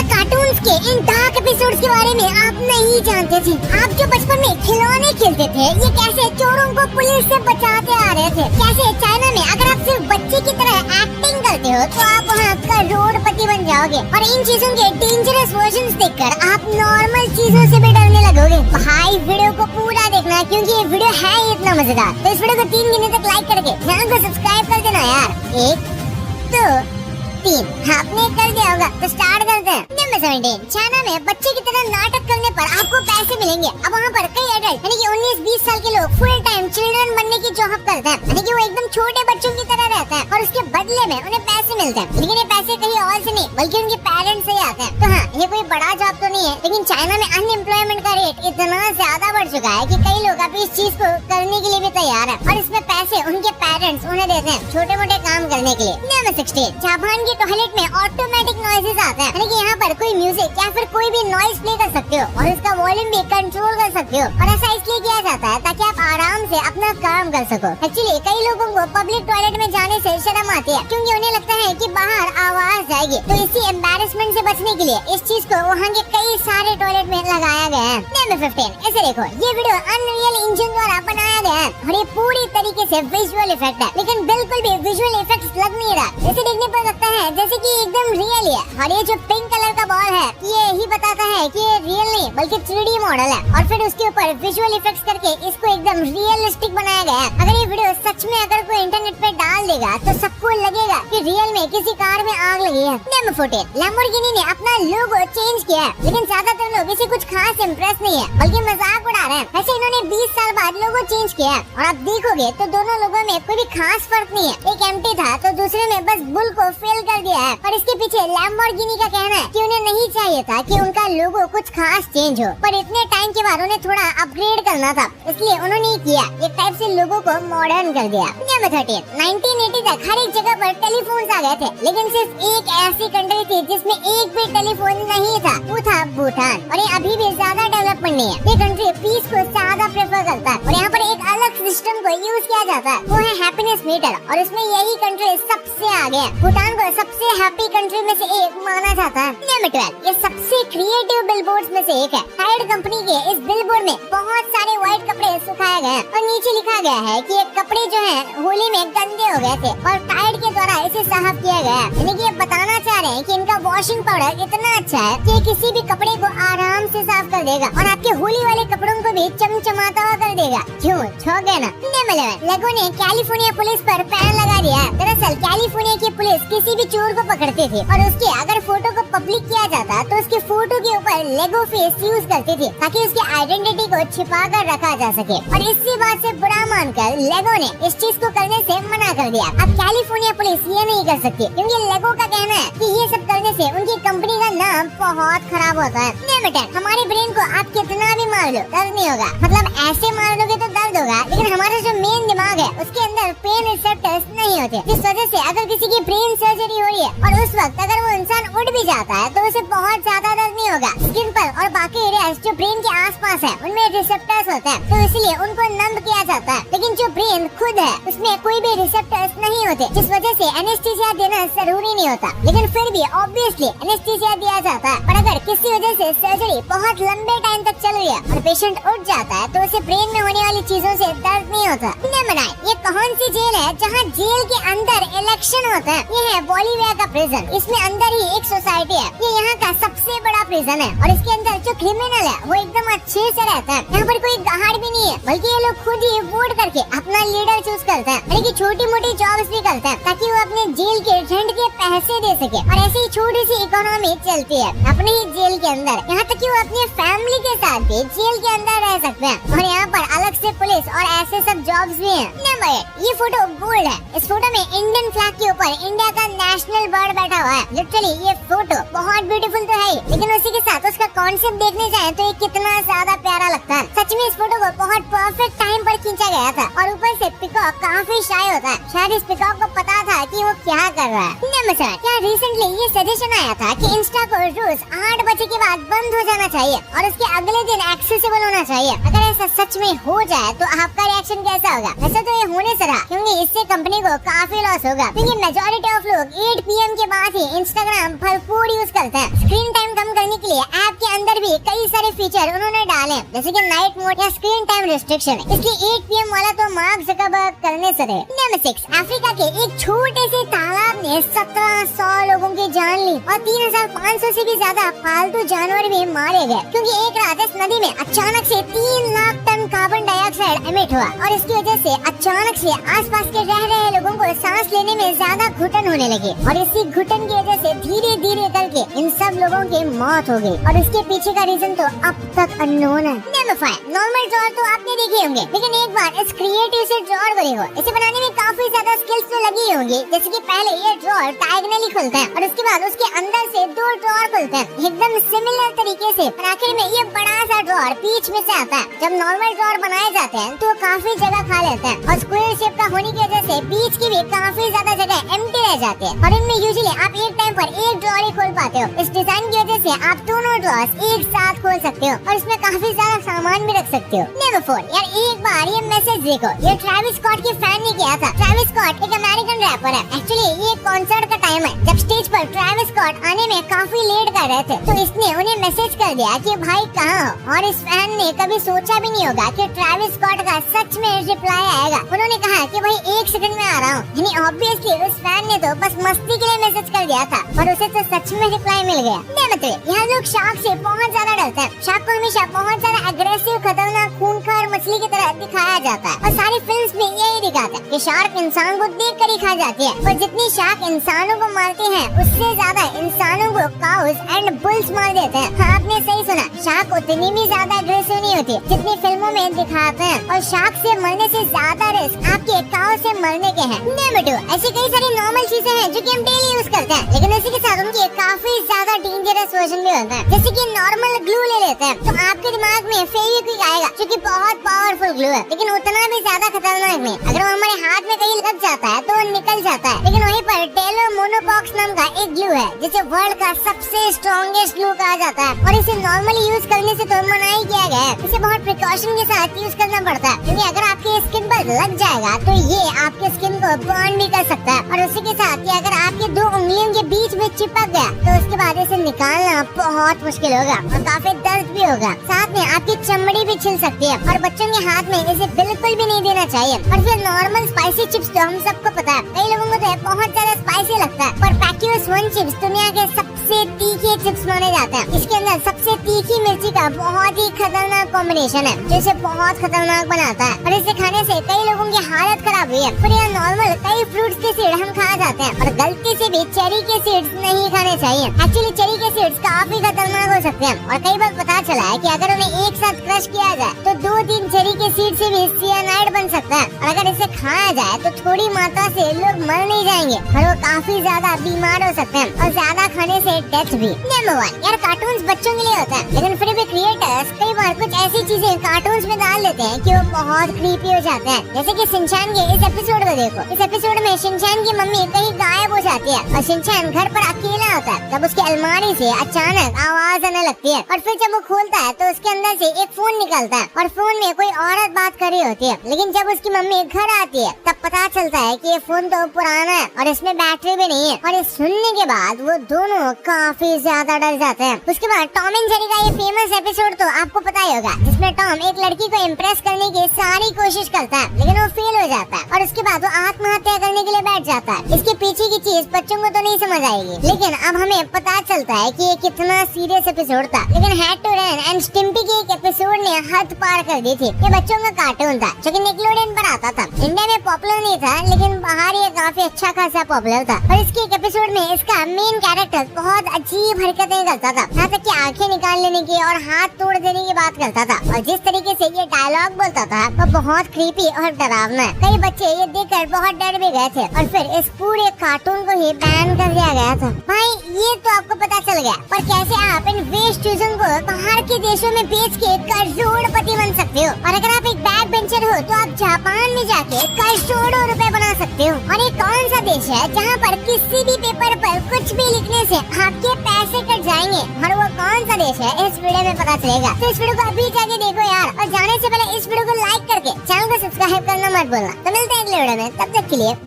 क्या कार्टून्स के इन dark episodes के बारे में आप नहीं जानते थे? आप जो बचपन में खिलौने खेलते थे, ये कैसे चोरों को पुलिस से बचाते आ रहे थे, कैसे चाइना में अगर आप सिर्फ बच्चे की तरह एक्टिंग करते हो तो आप वहाँ करोड़पति बन जाओगे, और इन चीजों के डेंजरस वर्जन्स देखकर आप नॉर्मल चीजों से भी डरने लगोगे। भाई वीडियो को पूरा देखना, क्योंकि ये वीडियो है इतना मजेदार। तो इस वीडियो को 3 गिनने तक लाइक करके चैनल को सब्सक्राइब कर देना यार। 1 2 3 आपने कर दिया होगा, तो स्टार्ट करते हैं। नंबर 17, चाइना में बच्चे की तरह नाटक करने पर आपको पैसे मिलेंगे। अब वहाँ पर कई एडल्ट यानी कि 19-20 साल के लोग फुल टाइम चिल्ड्रन बनने की जॉब करते हैं, यानी कि वो एकदम छोटे बच्चों की तरह रहते हैं, और उसके बदले में उन्हें पैसे मिलते हैं। लेकिन ये पैसे कहीं और से नहीं बल्कि उनके पेरेंट्स से ही आते हैं। तो हाँ, ये कोई बड़ा जॉब तो नहीं है, लेकिन चाइना में अनएम्प्लॉयमेंट का रेट इतना ज्यादा बढ़ चुका है कि कई लोग अभी इस चीज को करने के लिए भी तैयार है, और इसमें पैसे उनके पेरेंट्स उन्हें देते हैं छोटे मोटे काम करने के लिए। नंबर 16, जापान की टॉयलेट में ऑटोमेटिक नॉइजेस आते हैं, यानी कि यहाँ पर कोई म्यूजिक या फिर कोई भी नॉइज प्ले कर सकते हो और उसका वॉल्यूम भी कंट्रोल कर सकते हो, और ऐसा इसलिए किया जाता है ताकि आप आराम से अपना काम कर सको। एक्चुअली कई लोगों को पब्लिक टॉयलेट में जाने से शर्म आती है, क्योंकि उन्हें लगता है कि बाहर आवाज जाएगी। तो इसी एम्बैरेसमेंट से बचने के लिए इस चीज को वहाँ के कई सारे टॉयलेट में लगाया गया है। नंबर 15, ऐसे देखो, ये वीडियो अनरियल इंजन द्वारा बनाया गया है और ये पूरी तरीके से विजुअल इफेक्ट है, लेकिन बिल्कुल भी विजुअल इफेक्ट्स लग नहीं रहा। इसे देखने पर लगता है जैसे कि एकदम रियल है, और ये जो पिंक कलर का बॉल है ये ही बताता है कि ये रियल नहीं बल्कि 3D मॉडल है, और फिर उसके ऊपर विजुअल इफेक्ट्स करके इसको एकदम रियलिस्टिक बनाया गया है। अगर ये वीडियो सच में अगर कोई इंटरनेट पे डाल देगा तो सबको लगेगा कि रियल में किसी कार में आग लगी है। नंबर 14, लैम्बोर्गिनी ने अपना लोगो चेंज किया है, लेकिन ज्यादातर लोग इसे कुछ खास इम्प्रेस नहीं है बल्कि मजाक उड़ा रहे हैं। वैसे इन्होंने 20 साल बाद लोगो चेंज किया है, और आप देखोगे तो दोनों लोगों में कोई भी खास फर्क नहीं है। एक एम्प्टी था तो दूसरे में बस बुल को फेल कर दिया है, और इसके पीछे लैम्बोर्गिनी का कहना है कि उन्हें नहीं चाहिए था कि उनका लोगो कुछ खास चेंज हो, पर इतने टाइम के बाद उन्हें थोड़ा अपग्रेड करना था, इसलिए उन्होंने किया, एक टाइप से लोगो को मॉडर्न कर दिया। नंबर 13, 1980 तक हर एक जगह पर टेलीफोन आ गए थे, लेकिन सिर्फ एक ऐसी कंट्री थी जिसमें एक भी टेलीफोन नहीं था, वो था भूटान, और ये अभी भी ज्यादा डेवलपमेंट नहीं है। ये कंट्री पीस को ज्यादा प्रेफर करता है, और यहाँ पर एक अलग सिस्टम को यूज किया जाता है, वो है हैप्पीनेस मीटर, और इसमें यही कंट्री सबसे आगे है। भूटान को सबसे हैप्पी कंट्री में से एक माना जाता है। नंबर 12, ये सबसे क्रिएटिव बिलबोर्ड्स में से एक है। टायर्ड कंपनी के इस बिलबोर्ड में बहुत सारे व्हाइट कपड़े सुखाए गए हैं, और नीचे लिखा गया है कि ये कपड़े जो हैं होली में गंदे हो गए थे और टायर्ड के द्वारा इसे साफ किया गया है, यानी कि ये बताना चाह रहे हैं कि इनका वॉशिंग पाउडर इतना अच्छा है कि किसी भी कपड़े को आराम से साफ कर देगा, और आपके होली वाले कपड़ों को भी चमचमाता हुआ कर देगा। क्यों छौंक गए ना? नंबर 11, लेगो ने कैलिफोर्निया पुलिस पर बैन लगा दिया है। दरअसल कैलिफोर्निया की पुलिस किसी भी चोर को पकड़ती थी, और उसके अगर फोटो को पब्लिक किया जाता तो उसके फोटो के ऊपर लेगो फेस यूज करती थी, ताकि उसकी आइडेंटिटी को छिपा कर रखा जा सके। और इसी बात से बुरा मानकर लेगो ने इस चीज को करने से मना कर दिया। अब कैलिफोर्निया पुलिस ये नहीं कर सकती, क्योंकि लेगो का कहना है कि ये सब करने से उनकी कंपनी का नाम बहुत खराब होता है। नंबर 10, हमारे ब्रेन को आप कितना भी मार लो दर्द नहीं होगा, मतलब ऐसे मार लोगे तो दर्द होगा, लेकिन हमारा जो मेन दिमाग है उसके अंदर पेन रिसेप्टर्स नहीं होते, जिस वजह से अगर किसी की ब्रेन सर्जरी हो रही है और उस वक्त अगर वो इंसान उठ भी जाता है तो उसे बहुत ज्यादा दर्द नहीं होगा। स्किन पर और बाकी एरियाज जो ब्रेन के आसपास है उनमें रिसेप्टर्स होते हैं, तो इसलिए उनको नंब किया जाता है, लेकिन जो ब्रेन खुद है उसमें कोई भी रिसेप्टर्स नहीं होते, जिस वजह से एनेस्थीसिया देना जरूरी नहीं होता। लेकिन फिर भी ऑब्वियसली एनेस्थीसिया दिया जाता है, पर अगर किसी वजह से सर्जरी बहुत लंबे टाइम तक चल रही है और पेशेंट उठ जाता है तो उसे ब्रेन में होने वाली चीजों से दर्द नहीं होता। नंबर 9, ये कौन सी जेल है जहाँ जेल के अंदर इलेक्शन होता है? ये है बोलिविया का प्रिजन। इसमें अंदर ही एक सोसाइटी है, ये यहाँ का सबसे बड़ा प्रिजन है, और इसके अंदर जो क्रिमिनल है वो एकदम अच्छे से रहता है। यहाँ पर कोई गार्ड भी नहीं है, बल्कि ये लोग खुद ही वोट करके अपना लीडर चूज करते हैं, यानी कि छोटी मोटी जॉब्स भी करते हैं ताकि वो अपने जेल के रेंट के पैसे दे सके, और ऐसी छोटी सी इकोनॉमी चलती है अपने ही जेल के अंदर। यहाँ तक कि वो अपनी फैमिली के साथ भी जेल के अंदर रह सकते हैं, और यहाँ पर अलग से पुलिस और ऐसे सब जॉब्स भी हैं। नंबर 8, ये फोटो गोल्ड है। इस फोटो में इंडियन फ्लैग के ऊपर इंडिया का नेशनल बर्ड बैठा हुआ है। लिटरली ये फोटो बहुत ब्यूटीफुल तो है, लेकिन उसी के साथ उसका कॉन्सेप्ट देखने जाए तो ये कितना ज्यादा प्यारा लगता है। सच में इस फोटो को बहुत परफेक्ट टाइम पर खींचा गया था, और ऊपर से पिकॉक काफी शाय होता है, शायद इस पिकॉक को पता था कि वो क्या कर रहा है। नंबर 7, क्या रिसेंटली ये सजेशन आया था कि इंस्टा को रोज 8 बजे के बाद बंद हो जाना चाहिए और उसके अगले दिन एक्सेसिबल होना चाहिए। अगर ऐसा सच में हो जाए तो आपका रिएक्शन कैसा होगा? वैसे तो ये होने से रहा, क्योंकि इससे कंपनी को काफी लॉस होगा, क्योंकि मेजॉरिटी ऑफ लोग 8 PM के बाद ही इंस्टाग्राम भरपूर यूज करते हैं। स्क्रीन टाइम करने के लिए ऐप के अंदर भी कई सारे फीचर उन्होंने डाले, जैसे कि नाइट मोड या स्क्रीन टाइम रिस्ट्रिक्शन। इसलिए 8 PM वाला तो मार्क ज़करबर्ग करने से रहे। नंबर 6, अफ्रीका के एक छोटे से तालाब ने 1700 लोगों की जान ली और 3500 से भी ज्यादा पालतू जानवर भी मारे गए, क्योंकि एक रात इस नदी में अचानक से 3 lakh ton carbon dioxide emit हुआ और इसकी वजह से अचानक से आसपास के रह रहे लोगों को सांस लेने में ज्यादा घुटन होने लगी और इसी घुटन की वजह से धीरे धीरे करके इन सब लोगों की मौत हो गई और इसके पीछे का रीजन तो अब तक अननोन है। नंबर 5, नॉर्मल ड्रॉअर तो आपने देखे होंगे, लेकिन एक बार इस क्रिएटिव से ड्रॉअर को देखो। इसे बनाने में काफी ज्यादा स्किल्स तो लगी होंगी, जैसे कि पहले ये ड्रॉअर डायगोनली खुलता है और उसके बाद उसके अंदर से 2 ड्रॉअर खुलते हैं एकदम सिमिलर तरीके से, और आखिर में ये बड़ा सा ड्रॉअर बीच में से आता है। जब नॉर्मल ड्रॉअर बनाए जाते हैं तो काफी जगह खा लेते हैं और स्क्वायर शेप का होने की वजह से बीच की भी काफी ज्यादा जगह एम्प्टी रह जाती है और इनमें यूजुअली आप एक टाइम पर एक ड्रॉअर ही खोल पाते हो। इस डिजाइन की वजह से आप दोनों ड्रॉअर्स एक साथ खोल सकते हो और इसमें काफी ज्यादा सामान भी रख सकते हो। नंबर 4, यार एक बार ये मैसेज देखो, ये ट्रेविस स्कॉट के फैन ने किया था। ट्रेविस स्कॉट एक अमेरिकन रैपर है। एक्चुअली ये कॉन्सर्ट का टाइम है जब स्टेज पर ट्रेविस स्कॉट आने में काफी लेट कर रहे थे, तो इसने उन्हें मैसेज कर दिया कि भाई कहाँ हो, और इस फैन ने कभी सोचा भी नहीं होगा कि ट्रेविस स्कॉट का सच में रिप्लाई आएगा। उन्होंने कहा कि भाई 1 सेकंड में आ रहा हूँ, यानी ऑब्वियसली उस फैन ने तो बस मस्ती के लिए मैसेज कर दिया था और उसे तो सच में रिप्लाई मिल गया। नंबर 3, यहाँ लोग शार्क से बहुत ज्यादा डरते हैं। शार्क को हमेशा बहुत ज्यादा एग्रेसिव, खतरनाक, खूंखार मछली की तरह दिखाया जाता है और सारी फिल्म्स में यही दिखाता है कि शार्क इंसान को देख कर ही खा जाती है, और जितनी शार्क इंसानों को मारती है उससे ज्यादा इंसानों को काउस एंड बुल्स मार देते हैं। हाँ, आपने सही सुना, शार्क उतनी भी ज्यादा एग्रेसिव नहीं होती जितनी फिल्मों में दिखाते हैं, और शार्क से मरने से ज्यादा रिस्क आपके काउ से मरने के हैं। नंबर 2, ऐसी कई सारी नॉर्मल चीजें हैं जो कि हम डेली यूज करते हैं, लेकिन उसी के साथ उनकी काफी ज्यादा डेंजरस वर्जन भी होता है। जैसे कि नॉर्मल ग्लू ले लेते हैं तो आपके दिमाग में फेविक्विक आएगा जो कि बहुत पावरफुल ग्लू है, लेकिन उतना भी ज्यादा खतरनाक नहीं। अगर वो हमारे हाथ में कहीं लग जाता है तो वो निकल जाता है, लेकिन वहीं पर टेलो मोनोपॉक्स नाम का एक ग्लू है जिसे वर्ल्ड का सबसे स्ट्रॉन्गेस्ट ग्लू कहा जाता है, और इसे नॉर्मली यूज करने से तो मना ही किया गया है। इसे बहुत प्रिकॉशन के साथ यूज करना पड़ता है, क्योंकि अगर आपके स्किन पर लग जाएगा तो ये आपके स्किन को बर्न भी कर सकता है, और उसी के साथ कि अगर आपके 2 उंगलियों के बीच में चिपक गया तो उसके बाद इसे निकालना बहुत मुश्किल होगा और काफी दर्द भी होगा। साथ में आपकी चमड़ी भी छिल सकती है, और बच्चों के हाथ में इसे बिल्कुल भी नहीं देना चाहिए। और फिर नॉर्मल स्पाइसी चिप्स तो हम सबको पता है, कई लोगों को तो बहुत ज्यादा स्पाइसी लगता है, पर पैक्यूस 1 चिप्स दुनिया के सबसे तीखे चिप्स माने जाते हैं। इसके अंदर सबसे तीखी मिर्ची का बहुत ही खतरनाक कॉम्बिनेशन है जो इसे बहुत खतरनाक बनाता है, और इसे खाने से कई लोगों की हालत खराब हुई है। पर यह नॉर्मल कई फ्रूट्स के सीड हम खा जाते हैं, और गलती से भी चेरी के सीड्स नहीं खाने चाहिए। एक्चुअली चेरी के सीड्स काफी खतरनाक हो सकते हैं, और कई बार पता चला है कि अगर उन्हें एक साथ क्रश किया जाए तो 2-3 चेरी के सीड से भी सियानाइड बन सकता है, और अगर इसे खाया जाए तो थोड़ी मात्रा से लोग मर नहीं जाएंगे और वो काफी ज्यादा बीमार हो सकते हैं, और ज्यादा खाने से डेथ भी। नंबर 1, यार कार्टून्स बच्चों के लिए होता है, लेकिन फिर भी क्रिएटर्स कई बार कुछ ऐसी चीजें कार्टून्स में डाल देते हैं कि वो बहुत क्रीपी हो जाते हैं। जैसे कि शिनचैन के इस एपिसोड को देखो। इस एपिसोड में शिनचैन की मम्मी कहीं गायब हो जाती है और शिनचैन घर पर अकेला होता है, तब उसकी अलमारी से अचानक आवाज आने लगती है, और फिर जब वो खोलता है तो उसके अंदर से एक फोन निकलता है और फोन में कोई औरत बात कर रही होती है। लेकिन जब उसकी मम्मी घर आती है तब पता चलता है कि ये फोन तो पुराना है और इसमें बैटरी भी नहीं है, और ये सुनने के बाद वो दोनों काफी ज्यादा डर जाते हैं। उसके बाद टॉम एंड जेरी का ये फेमस एपिसोड तो आपको पता ही होगा, जिसमें टॉम एक लड़की को इम्प्रेस करने की सारी कोशिश करता है, लेकिन वो फेल हो जाता है और उसके बाद वो आत्महत्या करने के लिए बैठ जाता है। इसके पीछे की चीज बच्चों को तो नहीं समझ आएगी, लेकिन अब हमें पता चलता है कि ये कितना सीरियस एपिसोड था। लेकिन हैड टू रन एंड स्टिम्पी के एक एपिसोड ने हद पार कर दी थी। ये बच्चों का कार्टून था जो कि निकलोडियन पर आता था। इंडिया में पॉपुलर नहीं था, लेकिन बाहर ये काफी अच्छा खासा पॉपुलर था, और इसके एक एपिसोड में इसका मेन कैरेक्टर बहुत अजीब हरकतें करता था, यहाँ तक कि आंखें निकाल लेने की और हाथ तोड़ देने की बात करता था, और जिस तरीके से ये डायलॉग बोलता था वो बहुत क्रीपी और डरावना है। कई बच्चे ये देखकर बहुत डर भी गए थे, और फिर इस पूरे कार्टून को ही बैन कर दिया गया था। भाई ये तो आपको पता चल गया, पर कैसे आप इन वेस्ट चीजों को बाहर के देशों में बेच के करोड़पति बन सकते हो, और अगर आप एक बैक बेंचर हो तो आप जापान में जाके करोड़ों रुपए बना सकते हो। और ये कौन सा देश है जहाँ पर किसी भी पेपर पर कुछ भी लिखने से आपके पैसे कट जाएंगे, और वो कौन सा देश है इस वीडियो में पता चलेगा। तो इस वीडियो को अभी जाके देखो यार, और जाने से पहले इस वीडियो को लाइक करके चैनल को सब्सक्राइब करना मत भूलना। तो मिलते हैं अगले वीडियो में, तब तक के लिए।